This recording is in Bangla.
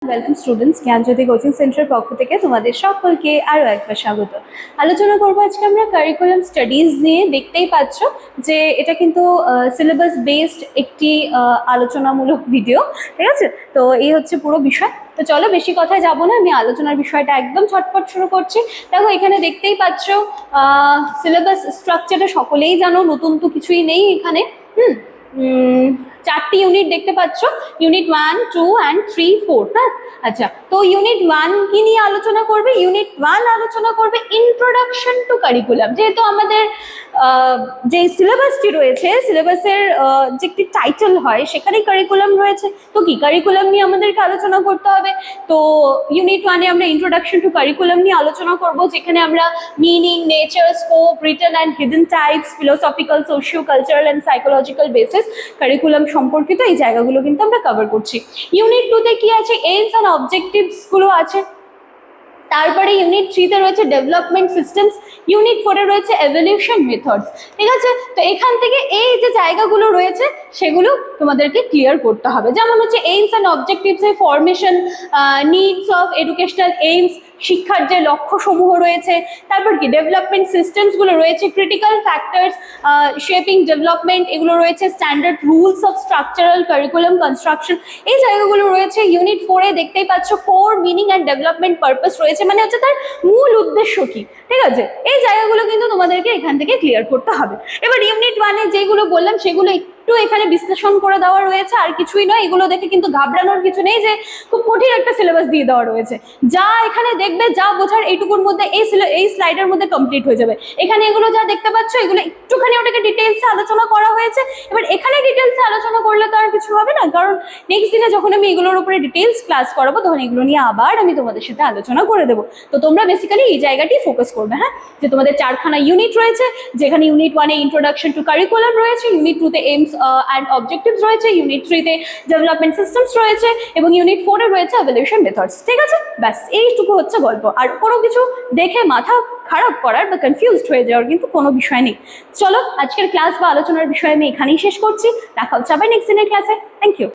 ওয়েলকাম স্টুডেন্টস, জ্ঞানজ্যোতি কোচিং সেন্টার পক্ষ থেকে তোমাদের সকলকে আরও একবার স্বাগত। আলোচনা করবো আজকে আমরা কারিকুলাম স্টাডিজ নিয়ে। দেখতেই পাচ্ছ যে এটা কিন্তু সিলেবাস বেসড একটি আলোচনামূলক ভিডিও, ঠিক আছে? তো এই হচ্ছে পুরো বিষয়। তো চলো বেশি কথায় যাবো না, আমি আলোচনার বিষয়টা একদম ঝটপট শুরু করছি। দেখো এখানে দেখতেই পাচ্ছ সিলেবাস স্ট্রাকচারটা সকলেই জানো, নতুন তো কিছুই নেই এখানে। চারটি ইউনিট দেখতে পাচ্ছ, ইউনিট 1, 2 and 3, 4। হ্যাঁ, আচ্ছা, তো ইউনিট 1 কি নিয়ে আলোচনা করবে? ইউনিট 1 আলোচনা করবে ইন্ট্রোডাকশন টু কারিকুলাম। যেহেতু আমাদের যে সিলেবাসটি রয়েছে, সিলেবাসের যে একটি টাইটেল হয় সেখানেই কারিকুলাম রয়েছে, তো কি কারিকুলাম নিয়ে আমাদেরকে আলোচনা করতে হবে। তো ইউনিট 1-এ আমরা ইন্ট্রোডাকশন টু কারিকুলাম নিয়ে আলোচনা করব, যেখানে আমরা meaning, nature, scope, written and hidden types, philosophical, socio cultural and psychological basis curriculum সম্পর্কিত এই জায়গাগুলো কিন্তু আমরা কভার করছি। ইউনিট 2-তে কি আছে? এইমস অ্যান্ড অবজেক্টিভস গুলো আছে। তারপরে ইউনিট 3-তে রয়েছে ডেভেলপমেন্ট সিস্টেমস, ইউনিট 4-এ রয়েছে এভলিউশন মেথডস। ঠিক আছে, তো এখান থেকে এই যে জায়গাগুলো রয়েছে সেগুলো তোমাদেরকে ক্লিয়ার করতে হবে। যেমন হচ্ছে এইমস অ্যান্ড অবজেক্টিভস এর formation, needs of educational aims, শিক্ষার যে লক্ষ্যসমূহ রয়েছে। তারপর কি ডেভেলপমেন্ট সিস্টেমসগুলো রয়েছে, ক্রিটিক্যাল ফ্যাক্টরস শেপিং ডেভেলপমেন্ট, এগুলো রয়েছে। Standard rules of structural curriculum construction, এই জায়গাগুলো রয়েছে। ইউনিট 4-এ দেখতেই পাচ্ছ core, meaning and development purpose রয়েছে, মানে হচ্ছে তার মূল উদ্দেশ্য কি। ঠিক আছে, এই জায়গাগুলো কিন্তু তোমাদেরকে এখান থেকে ক্লিয়ার করতে হবে। এবার ইউনিট 1-এ যেগুলো বললাম সেগুলো একটু এখানে বিশ্লেষণ করে দেওয়া রয়েছে, আর কিছুই নয়। এগুলো দেখে কিন্তু ঘাবড়ানোর কিছু নেই যে খুব কঠিন একটা সিলেবাস দিয়ে দেওয়া রয়েছে। যা এখানে দেখবে, যা বোঝার এইটুকুর মধ্যে এই স্লাইডের মধ্যে কমপ্লিট হয়ে যাবে। এখানে এগুলো যা দেখতে পাচ্ছ এগুলো একটুখানি ওটাকে ডিটেলসে আলোচনা করা হয়েছে। এবার এখানে ডিটেলসে আলোচনা করলে তো আর কিছু হবে না, কারণ নেক্সট দিনে যখন আমি এগুলোর উপরে ডিটেলস ক্লাস করাবো তখন এগুলো নিয়ে আবার আমি তোমাদের সাথে আলোচনা করে দেবো। তো তোমরা বেসিক্যালি এই জায়গাটি ফোকাস করবে। হ্যাঁ, যে তোমাদের 4খানা ইউনিট রয়েছে, যেখানে ইউনিট 1-এ ইন্ট্রোডাকশন টু কারিকুলাম রয়েছে, ইউনিট 2-তে এইমস অ্যান্ড অবজেক্টিভস রয়েছে, ইউনিট 3-তে ডেভেলপমেন্ট সিস্টেমস রয়েছে, এবং ইউনিট 4-এ রয়েছে এভলিউশন মেথডস। ঠিক আছে, ব্যাস এইটুকু হচ্ছে গল্প। আর কোনো কিছু দেখে মাথা খারাপ করার বা কনফিউজড হয়ে যাওয়ার কিন্তু কোনো বিষয় নেই। চলো আজকের ক্লাস বা আলোচনার বিষয় আমি এখানেই শেষ করছি। দেখা হচ্ছে আবার নেক্সট দিনের ক্লাসে। Thank you.